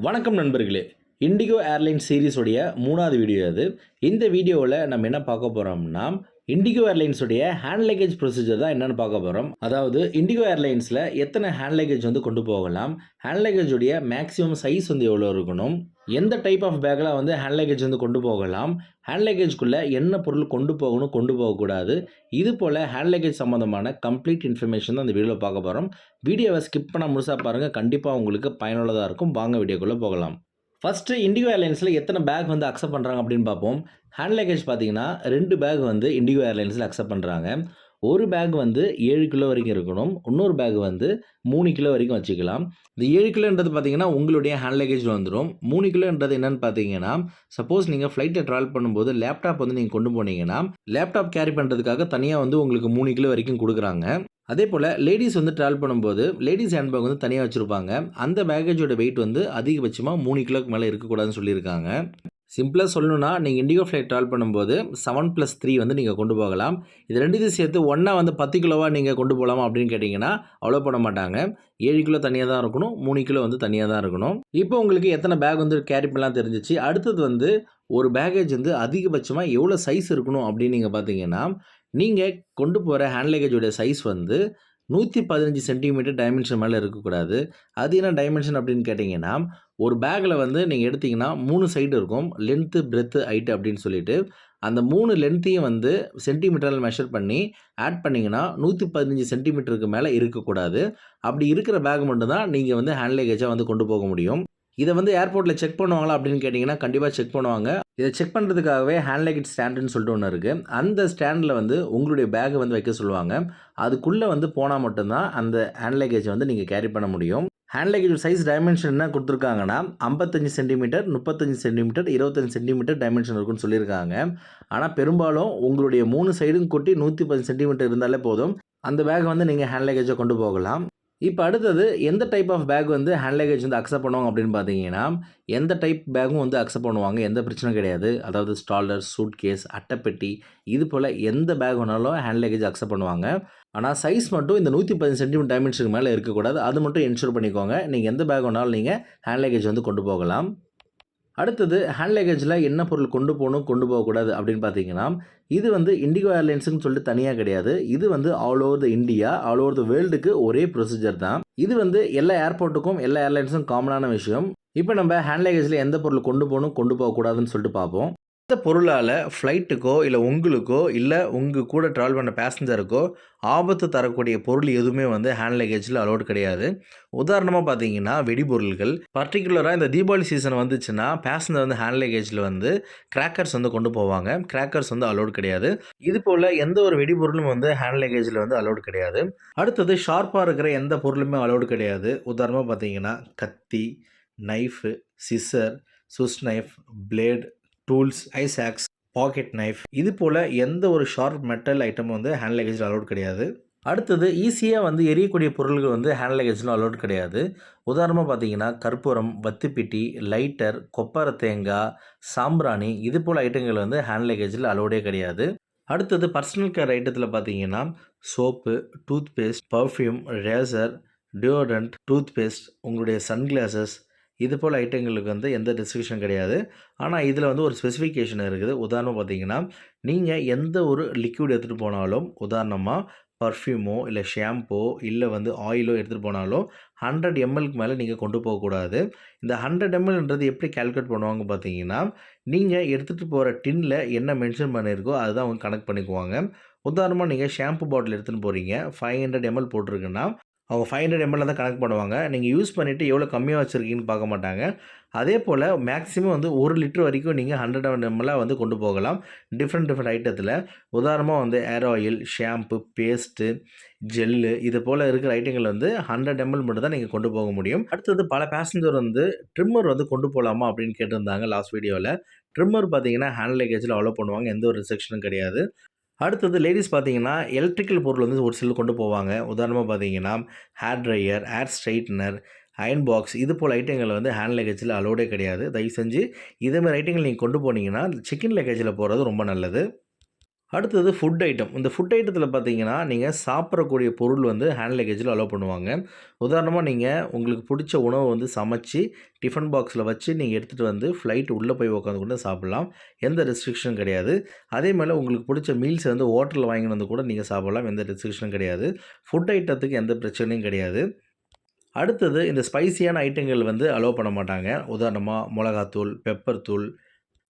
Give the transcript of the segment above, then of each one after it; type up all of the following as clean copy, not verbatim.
வணக்கம் நண்பர்களே. Indigo airlines சீரிஸுடைய 3வது வீடியோ இது. இந்த வீடியோவில் நம்ம என்ன பார்க்க போகிறோம்னா, இண்டிகோ ஏர்லைன்ஸுடைய ஹேண்ட் லக்கேஜ் ப்ரொசீஜர் தான் என்னன்னு பார்க்க போகிறோம். அதாவது இண்டிகோ ஏர்லைன்ஸில் எத்தனை ஹேண்ட் லக்கேஜ் வந்து கொண்டு போகலாம், ஹேண்ட் லக்கேஜுடைய மேக்ஸிமம் சைஸ் வந்து எவ்வளோ இருக்கணும், எந்த டைப் ஆஃப் பேக்கில் வந்து ஹேண்ட் லக்கேஜ் வந்து கொண்டு போகலாம், ஹேண்ட் லக்கேஜ்குள்ளே என்ன பொருள் கொண்டு போகணும் கொண்டு போகக்கூடாது, இது போல் ஹேண்ட் லக்கேஜ் சம்மந்தமான கம்ப்ளீட் இன்ஃபர்மேஷன் தான் இந்த வீடியோவில் பார்க்க போகிறோம். வீடியோவை ஸ்கிப் பண்ண முழுசாக பாருங்கள், கண்டிப்பாக உங்களுக்கு பயனுள்ளதாக இருக்கும். வாங்க வீடியோக்குள்ளே போகலாம். ஃபர்ஸ்ட்டு இண்டிகோ ஏர்லைன்ஸில் எத்தனை பேக் வந்து அக்செப்ட் பண்ணுறாங்க அப்படின்னு பார்ப்போம். ஹேண்ட் லக்கேஜ் பார்த்தீங்கன்னா 2 பேக் வந்து இண்டிகோ ஏர்லைன்ஸில் அக்செப்ட் பண்ணுறாங்க. ஒரு பேக் வந்து 7 கிலோ வரைக்கும் இருக்கணும். இன்னொரு பேக் வந்து 3 கிலோ வரைக்கும் வச்சுக்கலாம். இந்த 7 கிலோன்றது பார்த்தீங்கன்னா உங்களுடைய ஹேண்ட் லக்கேஜில் வந்துடும். 3 கிலோன்றது என்னன்னு பார்த்தீங்கன்னா, சப்போஸ் நீங்கள் ஃப்ளைட்டில் ட்ராவல் பண்ணும்போது லேப்டாப் வந்து நீங்கள் கொண்டு போனீங்கன்னா, லேப்டாப் கேரி பண்ணுறதுக்காக தனியாக வந்து உங்களுக்கு 3 கிலோ வரைக்கும் கொடுக்குறாங்க. அதேபோல் லேடீஸ் வந்து ட்ராவல் பண்ணும்போது லேடீஸ் ஹேண்ட் பேக் வந்து தனியாக வச்சுருப்பாங்க. அந்த பேக்கேஜோட வெயிட் வந்து அதிகபட்சமாக 3 கிலோக்கு மேலே இருக்கக்கூடாதுன்னு சொல்லியிருக்காங்க. சிம்பிளாக சொல்லணும்னா, நீங்கள் இண்டிகோ ஃப்ளைட் ட்ராவல் பண்ணும்போது 7+3 வந்து நீங்கள் கொண்டு போகலாம். இது 2த்தையும் சேர்த்து ஒன்றா வந்து 10 கிலோவா நீங்கள் கொண்டு போகலாமா அப்படின்னு கேட்டிங்கன்னா, அலோவ் பண்ண மாட்டாங்க. 7 கிலோ தனியாக தான் இருக்கணும், 3 கிலோ வந்து தனியாக தான் இருக்கணும். இப்போ உங்களுக்கு எத்தனை பேக் வந்து கேரி பண்ணலாம் தெரிஞ்சிச்சு. அடுத்தது வந்து ஒரு பேக்கேஜ் வந்து அதிகபட்சமாக எவ்வளோ சைஸ் இருக்கணும் அப்படின்னு நீங்கள் பார்த்தீங்கன்னா, நீங்கள் கொண்டு போகிற ஹேண்ட் லக்கேஜோட சைஸ் வந்து 115 சென்டிமீட்டர் டைமென்ஷன் மேலே இருக்கக்கூடாது. அது என்ன டைமென்ஷன் அப்படின்னு கேட்டிங்கன்னா, ஒரு பேக்கில் வந்து நீங்கள் எடுத்தீங்கன்னா 3 சைடு இருக்கும். லென்த்து, பிரெத்து, ஹைட் அப்படின்னு சொல்லிட்டு. அந்த 3 லென்த்தையும் வந்து சென்டிமீட்டரில் மெஷர் பண்ணி ஆட் பண்ணிங்கன்னா 115 சென்டிமீட்டருக்கு மேலே இருக்கக்கூடாது. அப்படி இருக்கிற பேக் மட்டும் தான் நீங்கள் வந்து ஹேண்ட் லக்கேஜாக வந்து கொண்டு போக முடியும். இதை வந்து ஏர்போர்ட்டில் செக் பண்ணுவாங்களா அப்படின்னு கேட்டிங்கன்னா, கண்டிப்பாக செக் பண்ணுவாங்க. இதை செக் பண்ணுறதுக்காகவே ஹேண்ட் லக்கேஜ் ஸ்டாண்டுன்னு சொல்லிட்டு ஒன்று இருக்குது. அந்த ஸ்டாண்டில் வந்து உங்களுடைய பேக்கை வந்து வைக்க சொல்லுவாங்க. அதுக்குள்ளே வந்து போனால் மட்டும்தான் அந்த ஹேண்ட் லக்கேஜை வந்து நீங்கள் கேரி பண்ண முடியும். ஹேண்ட் லக்கேஜ் சைஸ் டைமென்ஷன் என்ன கொடுத்துருக்காங்கன்னா, 55 சென்டிமீட்டர், 35 சென்டிமீட்டர், 25 சென்டிமீட்டர் டைமென்ஷன் இருக்குன்னு சொல்லியிருக்காங்க. ஆனால் பெரும்பாலும் உங்களுடைய 3 சைடும் கொட்டி 110 சென்டிமீட்டர் இருந்தாலே போதும். அந்த பேக் வந்து நீங்கள் ஹேண்ட் லக்கேஜை கொண்டு போகலாம். இப்போ அடுத்தது எந்த டைப் ஆஃப் பேக் வந்து ஹேண்ட் லக்கேஜ் வந்து அக்செப்ட் பண்ணுவாங்க அப்படின்னு பார்த்தீங்கன்னா, எந்த டைப் பேக்கும் வந்து அக்செப்ட் பண்ணுவாங்க. எந்த பிரச்சனையும் கிடையாது. அதாவது ஸ்டாலர், சூட்கேஸ், அட்டைப்பெட்டி இது போல் எந்த பேக் வேணாலும் ஹேண்ட் லக்கேஜ் அக்செப்ட் பண்ணுவாங்க. ஆனால் சைஸ் மட்டும் இந்த 110 சென்டிமீட்டர் டைமென்ஷனுக்கு மேலே இருக்கக்கூடாது. அது மட்டும் என்ஷூர் பண்ணிக்கோங்க. நீங்கள் எந்த பேக் வேணாலும் நீங்கள் ஹேண்ட் லக்கேஜ் வந்து கொண்டு போகலாம். அடுத்தது ஹேண்ட் லக்கேஜில் என்ன பொருள் கொண்டு போகணும், கொண்டு போகக்கூடாது அப்படின்னு பார்த்தீங்கன்னா, இது வந்து இண்டிகோ ஏர்லைன்ஸுன்னு சொல்லிட்டு தனியாக கிடையாது. இது வந்து all over the India, all over the வேர்ல்டுக்கு ஒரே ப்ரொசீஜர் தான். இது வந்து எல்லா ஏர்போர்ட்டுக்கும் எல்லா ஏர்லைன்ஸும் காமனான விஷயம். இப்போ நம்ம ஹேண்ட் லக்கேஜில் எந்த பொருள் கொண்டு போகணும், கொண்டு போகக்கூடாதுன்னு சொல்லிட்டு பார்ப்போம். இந்த பொருளால் ஃப்ளைட்டுக்கோ இல்லை உங்களுக்கோ இல்லை உங்கள் கூட ட்ராவல் பண்ண பேசஞ்சருக்கோ ஆபத்து தரக்கூடிய பொருள் எதுவுமே வந்து ஹேண்ட் லக்கேஜில் அலோடு கிடையாது. உதாரணமாக பார்த்தீங்கன்னா வெடிபொருள்கள், பர்டிகுலராக இந்த தீபாவளி சீசன் வந்துச்சுன்னா பேசஞ்சர் வந்து ஹேண்ட் லக்கேஜில் வந்து கிராக்கர்ஸ் வந்து கொண்டு போவாங்க. கிராக்கர்ஸ் வந்து அலோடு கிடையாது. இது போல் எந்த ஒரு வெடிபொருளும் வந்து ஹேண்ட் லக்கேஜில் வந்து அலோடு கிடையாது. அடுத்தது ஷார்ப்பாக இருக்கிற எந்த பொருளுமே அலோடு கிடையாது. உதாரணமாக பார்த்தீங்கன்னா கத்தி, knife, scissor, Swiss knife, blade, tools, ice axe, pocket knife இது போல் எந்த ஒரு ஷார்ப் மெட்டல் ஐட்டமும் வந்து ஹேண்ட் லக்கேஜில் அலோட் கிடையாது. அடுத்தது ஈஸியாக வந்து எரியக்கூடிய பொருள்கள் வந்து ஹேண்ட் லக்கேஜில் அலோட் கிடையாது. உதாரணமாக பார்த்தீங்கன்னா கற்பூரம், வத்திப்பிட்டி, லைட்டர், கொப்பரை தேங்காய், சாம்பிராணி இது போல் ஐட்டங்கள் வந்து ஹேண்ட் லக்கேஜில் அலோடே கிடையாது. அடுத்தது பர்சனல் கேர் ஐட்டத்தில் பார்த்தீங்கன்னா soap, toothpaste, perfume, razor, deodorant, toothpaste, உங்களுடைய சன்கிளாஸஸ் இது போல் ஐட்டங்களுக்கு வந்து எந்த ரெஸ்ட்ரிக்ஷன் கிடையாது. ஆனால் இதில் வந்து ஒரு ஸ்பெசிஃபிகேஷன் இருக்குது. உதாரணமாக பார்த்தீங்கன்னா, நீங்கள் எந்த ஒரு லிக்விட் எடுத்துகிட்டு போனாலும், உதாரணமாக பர்ஃப்யூமோ இல்லை ஷாம்போ இல்லை வந்து ஆயிலோ எடுத்துகிட்டு போனாலும் 100 mlக்கு மேலே நீங்கள் கொண்டு போகக்கூடாது. இந்த 100 mlன்றது எப்படி கால்குலேட் பண்ணுவாங்க பார்த்தீங்கன்னா, நீங்கள் எடுத்துகிட்டு போகிற டின்னில் என்ன மென்ஷன் பண்ணியிருக்கோ அதுதான் அவங்க கனெக்ட் பண்ணிக்குவாங்க. உதாரணமாக நீங்கள் ஷாம்பு பாட்டில் எடுத்துகிட்டு போகிறீங்க, 500 ml போட்டிருக்குன்னா அவங்க 500 ml தான் கனெக்ட் பண்ணுவாங்க. நீங்கள் யூஸ் பண்ணிவிட்டு எவ்வளோ கம்மியாக வச்சுருக்கீங்கன்னு பார்க்க மாட்டாங்க. அதே போல் மேக்ஸிமம் வந்து 1 லிட்டர் வரைக்கும் நீங்கள் 100 ml வந்து கொண்டு போகலாம். டிஃப்ரெண்ட் ஐட்டத்தில். உதாரணமாக வந்து ஏர் ஆயில், ஷாம்பு, பேஸ்ட்டு, ஜெல்லு இது போல் இருக்கிற ஐட்டங்கள் வந்து 100 ml மட்டும் தான் நீங்கள் கொண்டு போக முடியும். அடுத்தது பல பேசஞ்சர் வந்து ட்ரிம்மர் வந்து கொண்டு போகலாமா அப்படின்னு கேட்டிருந்தாங்க லாஸ்ட் வீடியோவில். ட்ரிம்மர் பார்த்தீங்கன்னா ஹேண்ட் லக்கேஜில் அலோவ் பண்ணுவாங்க. எந்த ஒரு ரெஸ்ட்ரிக்ஷனும் கிடையாது. அடுத்தது லேடீஸ் பார்த்தீங்கன்னா எலக்ட்ரிக்கல் பொருள் வந்து ஒரு சிலர் கொண்டு போவாங்க. உதாரணமாக பார்த்தீங்கன்னா hair dryer, hair straightener, iron box இது போல் ஐட்டங்கள் வந்து ஹேண்ட் லக்கேஜில் அலோடே கிடையாது. தயவு செஞ்சு இதேமாதிரி ஐட்டங்கள் நீங்கள் கொண்டு போனீங்கன்னா செக்இன் லக்கேஜில் போகிறது ரொம்ப நல்லது. அடுத்தது ஃபுட் ஐட்டம். இந்த ஃபுட் ஐட்டத்தில பார்த்தீங்கன்னா, நீங்க சாப்பிடக்கூடிய பொருள் வந்து ஹேண்ட் லக்கேஜில அலோவ் பண்ணுவாங்க. உதாரணமா நீங்க உங்களுக்கு புடிச்ச உணவ வந்து சமைச்சு, டிஃபன் பாக்ஸ்ல வச்சு நீங்க எடுத்துட்டு வந்து ஃப்ளைட் உள்ள போய் உட்காந்து கூட சாப்பிடலாம். எந்த ரெஸ்ட்ரிக்ஷனும் கிடையாது. அதே மாரி உங்களுக்கு புடிச்ச மீல்ஸ் வந்து ஹோட்டல்ல வாங்கின்னு வந்து கூட நீங்க சாப்பிடலாம். எந்த ரெஸ்ட்ரிக்ஷனும் கிடையாது. ஃபுட் ஐட்டத்துக்கு எந்த பிரச்சனையும் கிடையாது. அடுத்தது இந்த ஸ்பைசியான ஐட்டங்கள் வந்து அலோவ் பண்ண மாட்டாங்க. உதாரணமா மொளகாத்தூள், பெப்பர் தூள்,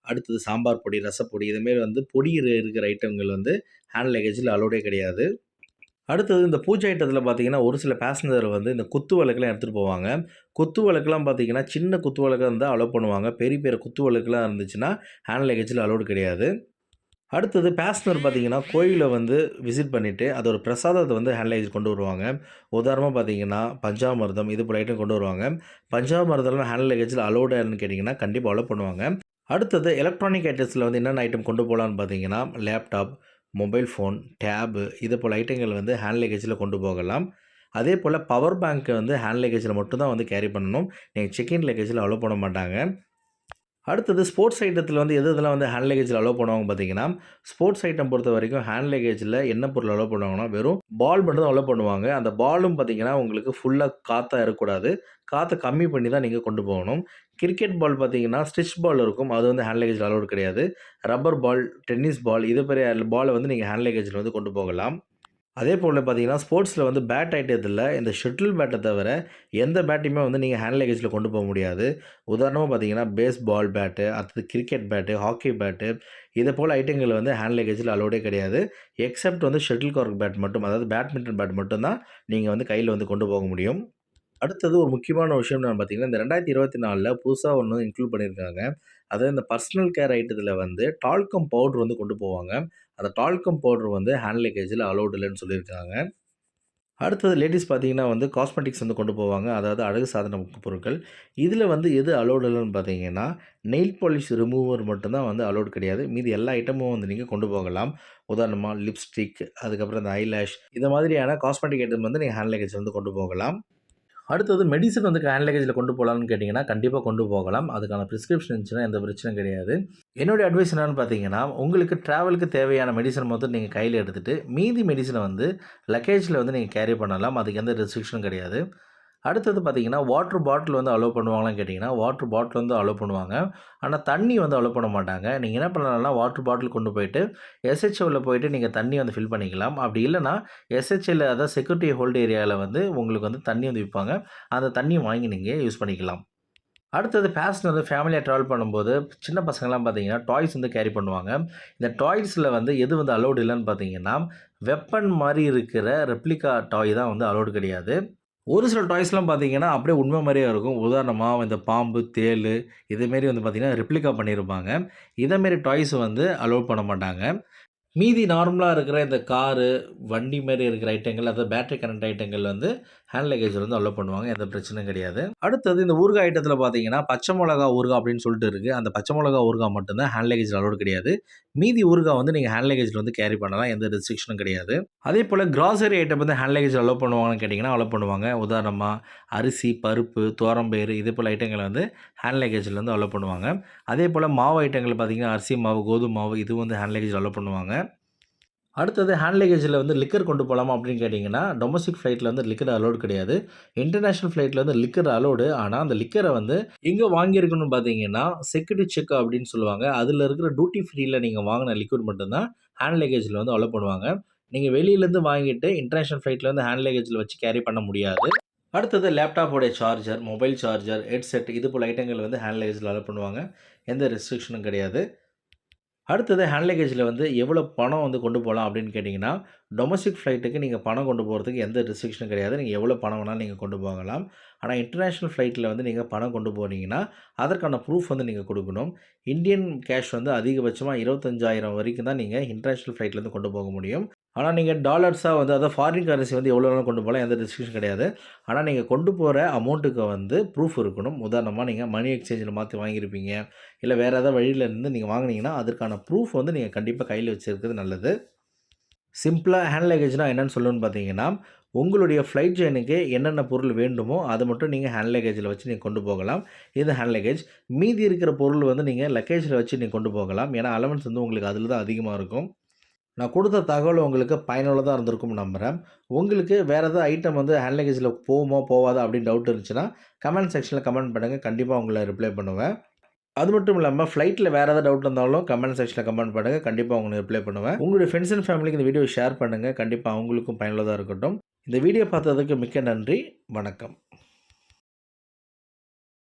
அடுத்தது சாம்பார் பொடி, ரசப்பொடி இதுமாரி வந்து பொடி இருக்கிற ஐட்டங்கள் வந்து ஹேண்ட் லக்கேஜில அலோடே கிடையாது. அடுத்தது இந்த பூஜை ஐட்டத்தில பார்த்தீங்கன்னா, ஒரு சில பேசஞ்சர் வந்து இந்த குத்து விளக்குலாம் எடுத்துட்டு போவாங்க. குத்து விளக்குலாம் பார்த்தீங்கன்னா, சின்ன குத்து விளக்கா இருந்தா அலோவ் பண்ணுவாங்க. பெரிய பெரிய குத்து விளக்குலாம் இருந்துச்சுன்னா, ஹேண்ட் லக்கேஜில அலோடு கிடையாது. அடுத்தது பேசஞ்சர் பார்த்தீங்கன்னா, கோயில வந்து விசிட் பண்ணிட்டு, அதோட பிரசாதத்த வந்து ஹேண்ட் லக்கேஜ் கொண்டு வருவாங்க. உதாரணமா பார்த்தீங்கன்னா, பஞ்சாமிர்தம் இது போல ஐட்டம் கொண்டு வருவாங்க. பஞ்சாமிர்தம்லாம் ஹேண்ட் லக்கேஜில அலோடான்னு கேட்டிங்கன்னா, கண்டிப்பா அலோவ் பண்ணுவாங்க. அடுத்தது எலக்ட்ரானிக் ஐட்டம்ஸில வந்து என்னென்ன ஐட்டம் கொண்டு போலான்னு பார்த்தீங்கன்னா, லேப்டாப், மொபைல் ஃபோன், டேபு இது போல ஐட்டங்கள் வந்து ஹேண்ட் லக்கேஜில கொண்டு போகலாம். அதேபோல பவர் பேங்க் வந்து ஹேண்ட் லக்கேஜில மட்டும் தான் வந்து கேரி பண்ணணும். நீங்க செக் இன் லக்கேஜில அலோவ் பண்ண மாட்டாங்க. அடுத்தது ஸ்போர்ட்ஸ் ஐட்டத்தில வந்து எது எதெல்லாம் வந்து ஹேண்ட் லக்கேஜில அலோவ் பண்ணுவாங்க பார்த்தீங்கன்னா, ஸ்போர்ட்ஸ் ஐட்டம் பொறுத்தவரைக்கும் ஹேண்ட் லக்கேஜில என்ன பொருள் அலோவ் பண்ணுவாங்கன்னா, வெறும் பால் மட்டும் தான் அலோவ் பண்ணுவாங்க. அந்த பாலும் பார்த்தீங்கன்னா, உங்களுக்கு ஃபுல்லா காத்தா இருக்கக்கூடாது. காத்த கம்மி பண்ணி தான் நீங்க கொண்டு போகணும். கிரிக்கெட் பால் பார்த்தீங்கன்னா, ஸ்டிச் பால் இருக்கும். அது வந்து ஹேண்ட் லக்கேஜில அலோவ்ட் கிடையாது. ரப்பர் பால், டென்னிஸ் பால் இது பெரிய பால வந்து நீங்க ஹேண்ட் லக்கேஜில வந்து கொண்டு போகலாம். அதேபோல பார்த்தீங்கன்னா, ஸ்போர்ட்ஸில வந்து பேட் ஐட்டத்தில இந்த ஷட்டில் பேட்ட தவிர எந்த பேட்டையுமே வந்து நீங்க ஹேண்ட் லக்கேஜில கொண்டு போ முடியாது. உதாரணமா பார்த்தீங்கன்னா, பேஸ்பால் பேட்டு, அடுத்தது கிரிக்கெட் பேட்டு, ஹாக்கி பேட்டு இது போல ஐட்டங்கள் வந்து ஹேண்ட் லக்கேஜில அலோடே கிடையாது. எக்செப்ட் வந்து ஷட்டில் கார்க் பேட் மட்டும். அதாவது பேட்மிண்டன் பேட் மட்டும் தான் நீங்க வந்து கையில வந்து கொண்டு போக முடியும். அடுத்தது ஒரு முக்கியமான விஷயம் என்னன்னு பார்த்தீங்கன்னா, இந்த 2024ல புதுசா ஒண்ணு இன்க்ளூட் பண்ணியிருக்காங்க. அதாவது இந்த பர்சனல் கேர் ஐட்டத்தில வந்து டால்கம் பவுடர் வந்து கொண்டு போவாங்க. அந்த டால்கம் பவுடர் வந்து ஹேண்ட் லக்கேஜில அலோவ்ட் இல்லன்னு சொல்லியிருக்காங்க. அடுத்தது லேடீஸ் பார்த்தீங்கன்னா வந்து காஸ்மெட்டிக்ஸ் வந்து கொண்டு போவாங்க. அதாவது அழகு சாதன பொருட்கள். இதில வந்து எது அலோவ்ட் இல்லன்னு பார்த்தீங்கன்னா, நெயில் பாலிஷ் ரிமூவர் மட்டும் தான் வந்து அலோவ்ட் கிடையாது. மீதி எல்லா ஐட்டமும் வந்து நீங்க கொண்டு போகலாம். உதாரணமா லிப்ஸ்டிக், அதுக்கப்புறம் இந்த ஐலேஷ் இந்த மாதிரியான காஸ்மெட்டிக் ஐட்டம் வந்து நீங்க ஹேண்ட் லக்கேஜ் வந்து கொண்டு போகலாம். அடுத்தது மெடிசின் வந்து ஹேண்ட் லக்கேஜில கொண்டு போலான்னு கேட்டீங்கன்னா, கண்டிப்பா கொண்டு போகலாம். அதுக்கான பிரிஸ்கிரிப்ஷன் இருந்துச்சுன்னா எந்த பிரச்சனையும் கிடையாது. என்னுடைய அட்வைஸ் என்னன்னு பார்த்தீங்கன்னா, உங்களுக்கு ட்ராவலுக்கு தேவையான மெடிசின் மொத்தம் நீங்க கையில எடுத்துட்டு, மீதி மெடிசின வந்து லக்கேஜ்ல வந்து நீங்க கேரி பண்ணலாம். அதுக்கு எந்த ரெஸ்ட்ரிக்ஷனும் கிடையாது. அடுத்தது பார்த்தீங்கன்னா, வாட்டர் பாட்டில் வந்து அலோவ் பண்ணுவாங்களான்னு கேட்டீங்கன்னா, வாட்டர் பாட்டில் வந்து அலோவ் பண்ணுவாங்க. ஆனா, தண்ணி வந்து அலோவ் பண்ண மாட்டாங்க. நீங்க என்ன பண்ணலாம்னா, வாட்டர் பாட்டில் கொண்டு போயிட்டு, எஸ்ஹெச்ஓல போயிட்டு நீங்க தண்ணி வந்து ஃபில் பண்ணிக்கலாம். அப்படி இல்லன்னா, எஸ்ஹெச்ஏல அதாவது செக்யூரிட்டி ஹோல்ட் ஏரியால வந்து உங்களுக்கு வந்து தண்ணி வந்து விப்பாங்க. அந்த தண்ணிய வாங்கி நீங்க யூஸ் பண்ணிக்கலாம். அடுத்தது பேசஞ்சர் வந்து ஃபேமிலியா ட்ராவல் பண்ணும்போது, சின்ன பசங்கலாம் பார்த்தீங்கன்னா, டாய்ஸ் வந்து கேரி பண்ணுவாங்க. இந்த டாய்ஸ்ல வந்து எது வந்து அலோவ்ட் இல்லன்னு பார்த்தீங்கன்னா, வெப்பன் மாரி இருக்கிற ரெப்ளிகா டாய் தான் வந்து அலோவ்ட் கிடையாது. ஒரு சில டாய்ஸ்லாம் பார்த்தீங்கன்னா, அப்படியே உண்மை மாரியே இருக்கும். உதாரணமா இந்த பாம்பு, தேளு இதுமாரி வந்து பார்த்தீங்கன்னா, ரெப்ளிகா பண்ணியிருப்பாங்க. இதமாரி டாய்ஸ் வந்து அலோவ் பண்ண மாட்டாங்க. மீதி நார்மலா இருக்கிற இந்த காரு, வண்டி மாரி இருக்கிற ஐட்டங்கள், அதாவது பேட்டரி கனெக்ட் ஐட்டங்கள் வந்து ஹேண்ட் லக்கேஜ்ல வந்து அலோவ் பண்ணுவாங்க. எந்த பிரச்சனையும் கிடையாது. அடுத்தது இந்த ஊறுகாய் ஐட்டத்தில பார்த்தீங்கன்னா, பச்சை மொளகா ஊறுகாய் அப்படின்னு சொல்லிட்டு இருக்கு. அந்த பச்சை மொளகா ஊறுகாய் மட்டும் தான் ஹேண்ட் லக்கேஜ்ல அலோவ்ட் கிடையாது. மீதி ஊறுகாய் வந்து நீங்க ஹேண்ட் லக்கேஜ்ல வந்து கேரி பண்ணலாம். எந்த ரெஸ்ட்ரிக்ஷனும் கிடையாது. அதேபோல கிராசரி ஐட்டம் வந்து ஹேண்ட் லக்கேஜ்ல அலோவ் பண்ணுவாங்களான்னு கேட்டீங்கன்னா, அலோவ் பண்ணுவாங்க. உதாரணமா அரிசி, பருப்பு, துவரம்பயிறு இது போல ஐட்டங்கள வந்து ஹேண்ட் லக்கேஜ்ல வந்து அலோவ் பண்ணுவாங்க. அதேபோல மாவு ஐட்டங்கள் பார்த்தீங்கன்னா, அரிசி மாவு, கோதுமை மாவு இது வந்து ஹேண்ட் லக்கேஜ்ல அலோவ் பண்ணுவாங்க. அடுத்தது ஹேண்ட் லக்கேஜில வந்து லிக்கர் கொண்டு போலாமா அப்படின்னு கேட்டீங்கன்னா, டொமஸ்டிக் ஃப்ளைட்ல வந்து லிக்கர் அலோவ்ட் கிடையாது. இன்டர்நேஷனல் ஃப்ளைட்ல வந்து லிக்கர் அலோவ்டு. ஆனா, அந்த லிக்கர வந்து எங்க வாங்கியிருக்கணும்னு பார்த்தீங்கன்னா, செக்யூரிட்டி செக் அப்படின்னு சொல்லுவாங்க. அதில இருக்கிற டியூட்டி ஃப்ரீல நீங்க வாங்குன லிக்விட் மட்டும் தான் ஹேண்ட் லக்கேஜ்ல வந்து அலோவ் பண்ணுவாங்க. நீங்க வெளியிலேருந்து வாங்கிட்டு இன்டர்நேஷனல் ஃப்ளைட்ல வந்து ஹேண்ட் லக்கேஜ்ல வச்சு கேரி பண்ண முடியாது. அடுத்தது லேப்டாப்போடைய சார்ஜர், மொபைல் சார்ஜர், ஹெட்செட் இது போல ஐட்டங்கள் வந்து ஹேண்ட் லக்கேஜ்ல அலோவ் பண்ணுவாங்க. எந்த ரெஸ்ட்ரிக்ஷனும் கிடையாது. அடுத்தது ஹேண்ட் லக்கேஜில வந்து எவ்வளோ பணம் வந்து கொண்டு போலாம் அப்படின்னு கேட்டிங்கன்னா, டொமஸ்டிக் ஃப்ளைட்டுக்கு நீங்க பணம் கொண்டு போறதுக்கு எந்த ரெஸ்ட்ரிக்ஷனும் கிடையாது. நீங்க எவ்வளோ பணம் வேணாலும் நீங்க கொண்டு போகலாம். ஆனா இன்டர்நேஷனல் ஃப்ளைட்ல வந்து நீங்க பணம் கொண்டு போனீங்கன்னா, அதற்கான ப்ரூஃப் வந்து நீங்க குடுக்கணும். இந்தியன் கேஷ் வந்து அதிகபட்சமா 25,000 வரைக்கும் தான் நீங்க இன்டர்நேஷனல் ஃப்ளைட்லேருந்து கொண்டு போக முடியும். ஆனா நீங்க டாலர்ஸா வந்து அதாவது ஃபாரின் கரன்சி வந்து எவ்வளோ வேணாலும் கொண்டு போலாம். எந்த ரெஸ்ட்ரிக்ஷன் கிடையாது. ஆனா நீங்க கொண்டு போற அமௌண்ட்டுக்கு வந்து ப்ரூஃப் இருக்கணும். உதாரணமா நீங்க மணி எக்ஸ்சேஞ்சில மாத்தி வாங்கியிருப்பீங்க. இல்ல வேற ஏதாவது வழியில இருந்து நீங்க வாங்குனீங்கன்னா, அதற்கான ப்ரூஃப் வந்து நீங்க கண்டிப்பா கையில வச்சிருக்கிறது நல்லது. சிம்பிளா ஹேண்ட் லக்கேஜ்னா என்னன்னு சொல்லணும்னு பார்த்தீங்கன்னா, உங்களுடைய ஃப்ளைட் ஜர்னிக்கு என்னென்ன பொருள் வேண்டுமோ, அத மட்டும் நீங்க ஹேண்ட் லக்கேஜ்ல வச்சு நீங்க கொண்டு போகலாம். இது ஹேண்ட் லக்கேஜ். மீதி இருக்கிற பொருள் வந்து நீங்க லக்கேஜ்ல வச்சு நீங்க கொண்டு போகலாம். ஏன்னா, அலவன்ஸ் வந்து உங்களுக்கு அதில தான் அதிகமா இருக்கும். நான் கொடுத்த தகவல் உங்களுக்கு பயனுள்ளதா இருந்திருக்கும்னு நம்புறேன். உங்களுக்கு வேற ஏதாவது ஐட்டம் வந்து ஹேண்ட் லக்கேஜ்ல போகுமா, போவாதா அப்படின்னு டவுட் இருந்துச்சுன்னா, கமெண்ட் செக்ஷன்ல கமெண்ட் பண்ணுங்க. கண்டிப்பா உங்கள ரிப்ளை பண்ணுவேன். அது மட்டும் இல்லாம ஃப்ளைட்ல வேற ஏதாவது டவுட் இருந்தாலும் கமெண்ட் செக்ஷன்ல கமெண்ட் பண்ணுங்க. கண்டிப்பா உங்களுக்கு ரிப்ளை பண்ணுவேன். உங்களுடைய ஃபிரெண்ட்ஸ் அண்ட் ஃபேமிலிக்கு இந்த வீடியோவ ஷேர் பண்ணுங்க. கண்டிப்பா அவங்களுக்கும் பயனுள்ளதா இருக்கட்டும். இந்த வீடியோ பார்த்ததுக்கு மிக்க நன்றி. வணக்கம்.